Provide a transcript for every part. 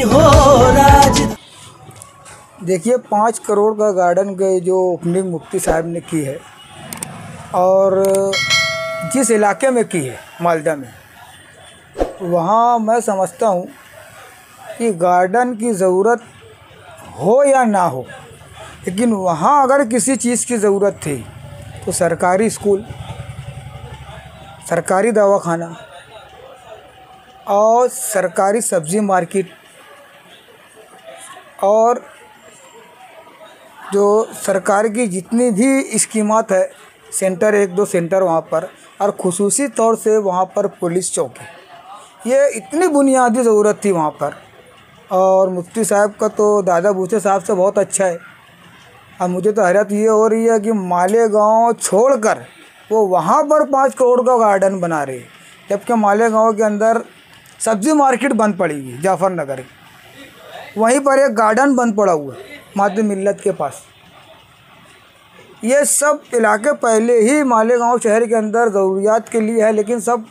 हो राज। देखिए 5 करोड़ का गार्डन के जो ओपनिंग मुफ्ती साहब ने की है और जिस इलाके में की है मालदा में, वहाँ मैं समझता हूँ कि गार्डन की ज़रूरत हो या ना हो, लेकिन वहाँ अगर किसी चीज़ की ज़रूरत थी तो सरकारी स्कूल, सरकारी दवाखाना और सरकारी सब्ज़ी मार्केट और जो सरकार की जितनी भी स्कीमात है, सेंटर 1-2 सेंटर वहाँ पर, और ख़ुसूसी तौर से वहाँ पर पुलिस चौकी, ये इतनी बुनियादी ज़रूरत थी वहाँ पर। और मुफ्ती साहब का तो दादा भूसे साहब से बहुत अच्छा है। अब मुझे तो हैरत ये हो रही है कि मालेगांव छोड़कर वो वहाँ पर 5 करोड़ का गार्डन बना रहे हैं, जबकि मालेगांव के अंदर सब्ज़ी मार्केट बंद पड़ी हुई है, जाफर नगर, वहीं पर एक गार्डन बंद पड़ा हुआ है माद मिल्लत के पास। ये सब इलाके पहले ही मालेगांव शहर के अंदर ज़रूरियात के लिए है, लेकिन सब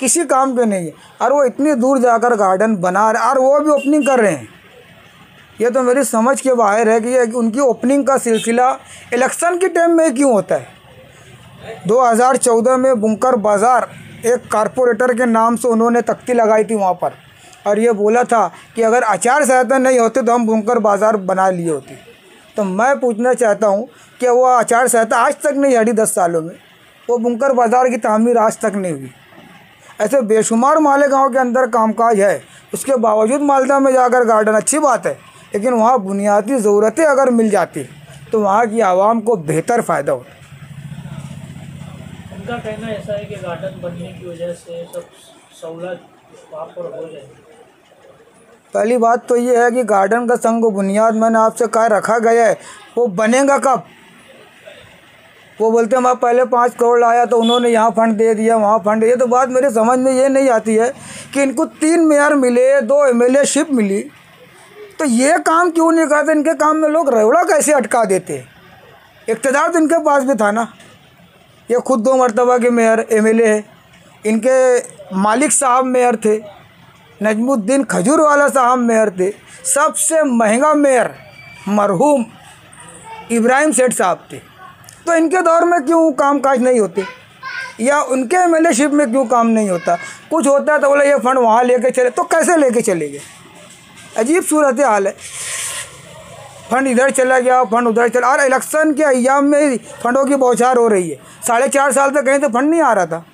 किसी काम के नहीं है, और वो इतनी दूर जाकर गार्डन बना रहे और वो भी ओपनिंग कर रहे हैं। ये तो मेरी समझ के बाहर है कि ये उनकी ओपनिंग का सिलसिला इलेक्शन के टाइम में क्यों होता है। 2014 में बुंकर बाज़ार एक कारपोरेटर के नाम से उन्होंने तख्ती लगाई थी वहाँ पर, और ये बोला था कि अगर आचार संहिता नहीं होती तो हम बुंकर बाज़ार बना लिए होती। तो मैं पूछना चाहता हूँ कि वो आचार संहिता आज तक नहीं हटी, 10 सालों में वो बुंकर बाज़ार की तामीर आज तक नहीं हुई। ऐसे बेशुमार मालेगांव के अंदर कामकाज है, उसके बावजूद मालदा में जाकर गार्डन अच्छी बात है, लेकिन वहाँ बुनियादी ज़रूरतें अगर मिल जाती तो वहाँ की आवाम को बेहतर फ़ायदा होता। उनका कहना ऐसा है कि गार्डन बनने की वजह से सब सहूलत वहाँ पर हो जाएगी। पहली बात तो ये है कि गार्डन का संग बुनियाद मैंने आपसे कहा रखा गया है, वो बनेगा कब। वो बोलते हैं मैं पहले 5 करोड़ लाया तो उन्होंने यहाँ फंड दे दिया, वहाँ फंड दिया। तो बात मेरे समझ में ये नहीं आती है कि इनको 3 मेयर मिले, 2 MLA शिप मिली, तो ये काम क्यों नहीं करते। इनके काम में लोग रेवड़ा कैसे अटका देते। इक़्तिदार तो इनके पास भी था ना, ये खुद 2 मरतबा के मेयर MLA है। इनके मालिक साहब मेयर थे, नजमुद्दीन खजूरवाला साहब मेयर थे। सबसे महंगा मेयर मरहूम इब्राहिम सेठ साहब थे। तो इनके दौर में क्यों कामकाज नहीं होते, या उनके MLA शिप में क्यों काम नहीं होता। कुछ होता है तो बोले ये फ़ंड वहाँ लेके चले, तो कैसे लेके चले गए। अजीब सूरत हाल है, फंड इधर चला गया, फंड उधर चला, और इलेक्शन के अय्याम में फंडों की बौछार हो रही है। 4.5 साल तक कहीं तो फंड नहीं आ रहा था।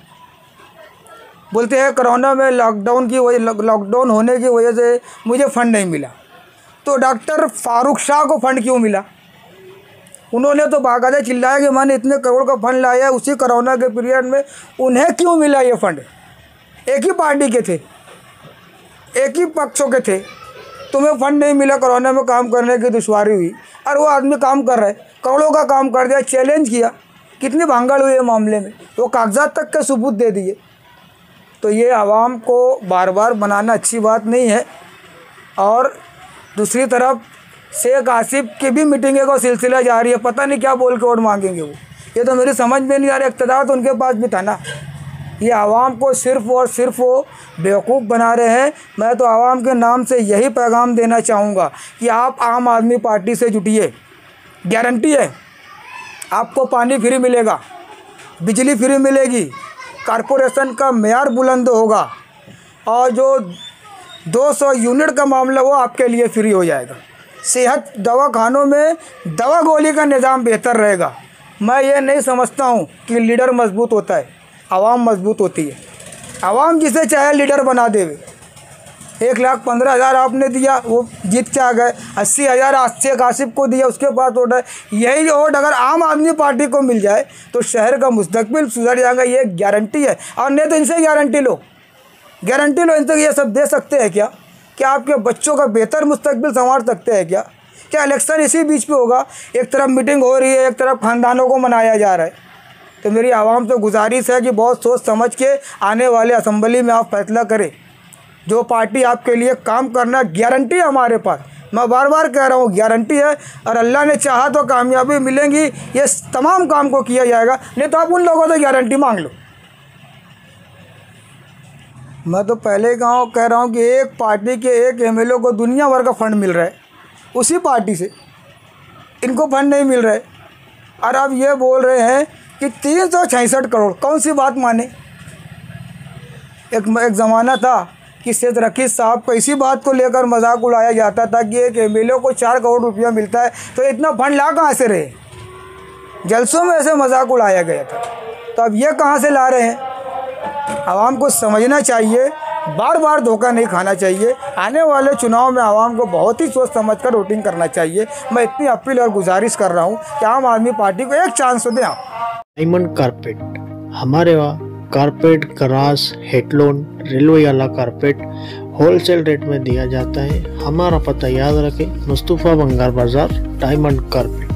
बोलते हैं कोरोना में लॉकडाउन होने की वजह से मुझे फ़ंड नहीं मिला। तो डॉक्टर फारूक शाह को फ़ंड क्यों मिला। उन्होंने तो बाकायदा चिल्लाया कि मैंने इतने करोड़ का फ़ंड लाया है, उसी कोरोना के पीरियड में उन्हें क्यों मिला ये फ़ंड। एक ही पार्टी के थे, एक ही पक्षों के थे, तुम्हें फ़ंड नहीं मिला, कोरोना में काम करने की दुश्वारी हुई, और वो आदमी काम कर रहा है, करोड़ों का काम कर दिया, चैलेंज किया, कितनी भांगड़ हुई है मामले में, वो कागजात तक के सबूत दे दिए। तो ये आवाम को बार बार बनाना अच्छी बात नहीं है। और दूसरी तरफ शेख आसिफ की भी मीटिंगें का सिलसिला जारी है, पता नहीं क्या बोल के वोट मांगेंगे वो, ये तो मेरी समझ में नहीं आ रहा। इक़्तिदार तो उनके पास भी था ना। ये आवाम को सिर्फ़ और सिर्फ वो बेवकूफ़ बना रहे हैं। मैं तो आवाम के नाम से यही पैगाम देना चाहूँगा कि आप आम आदमी पार्टी से जुटिए, गारंटी है आपको पानी फ्री मिलेगा, बिजली फ्री मिलेगी, कारपोरेशन का मेयार बुलंद होगा, और जो 200 यूनिट का मामला वो आपके लिए फ्री हो जाएगा। सेहत दवाखानों में दवा गोली का निज़ाम बेहतर रहेगा। मैं ये नहीं समझता हूँ कि लीडर मजबूत होता है, आवाम मजबूत होती है। आवाम जिसे चाहे लीडर बना देवे। 1,15,000 आपने दिया, वो जीत के आ गए। 80,000 शेख आसिफ को दिया, उसके पास वोट है। यही वोट अगर आम आदमी पार्टी को मिल जाए तो शहर का मुस्तकबिल सुधर जाएगा, ये गारंटी है। और नहीं तो इनसे गारंटी लो, इनसे ये सब दे सकते हैं क्या आपके बच्चों का बेहतर मुस्तकबिल संवार सकते हैं क्या इलेक्शन इसी बीच पे होगा। एक तरफ मीटिंग हो रही है, एक तरफ खानदानों को मनाया जा रहा है। तो मेरी आवाम से गुजारिश है कि बहुत सोच समझ के आने वाले असेंबली में आप फैसला करें। जो पार्टी आपके लिए काम करना, गारंटी है हमारे पास, मैं बार बार कह रहा हूँ, गारंटी है। और अल्लाह ने चाहा तो कामयाबी मिलेंगी, ये तमाम काम को किया जाएगा। नहीं तो आप उन लोगों से गारंटी मांग लो। मैं तो पहले कह रहा हूँ कि एक पार्टी के एक एमएलए को दुनिया भर का फंड मिल रहा है, उसी पार्टी से इनको फंड नहीं मिल रहा है। और अब ये बोल रहे हैं कि 366 करोड़, कौन सी बात माने। एक ज़माना था कि सैयद रकीब साहब को इसी बात को लेकर मजाक उड़ाया जाता था कि एक एमएलए को 4 करोड़ रुपया मिलता है, तो इतना फंड ला कहाँ से रहे। जलसों में ऐसे मजाक उड़ाया गया था, तो अब ये कहाँ से ला रहे हैं। आवाम को समझना चाहिए, बार बार धोखा नहीं खाना चाहिए। आने वाले चुनाव में आवाम को बहुत ही सोच समझ कर वोटिंग करना चाहिए। मैं इतनी अपील और गुजारिश कर रहा हूँ कि आम आदमी पार्टी को एक चांस तो दें। डायमंड कारपेट, हमारे वहाँ कारपेट, ग्रास, हेडलोन, रेलवे वाला कारपेट होलसेल रेट में दिया जाता है। हमारा पता याद रखें, मुस्तफ़ा बंगार बाज़ार, डायमंड कारपेट।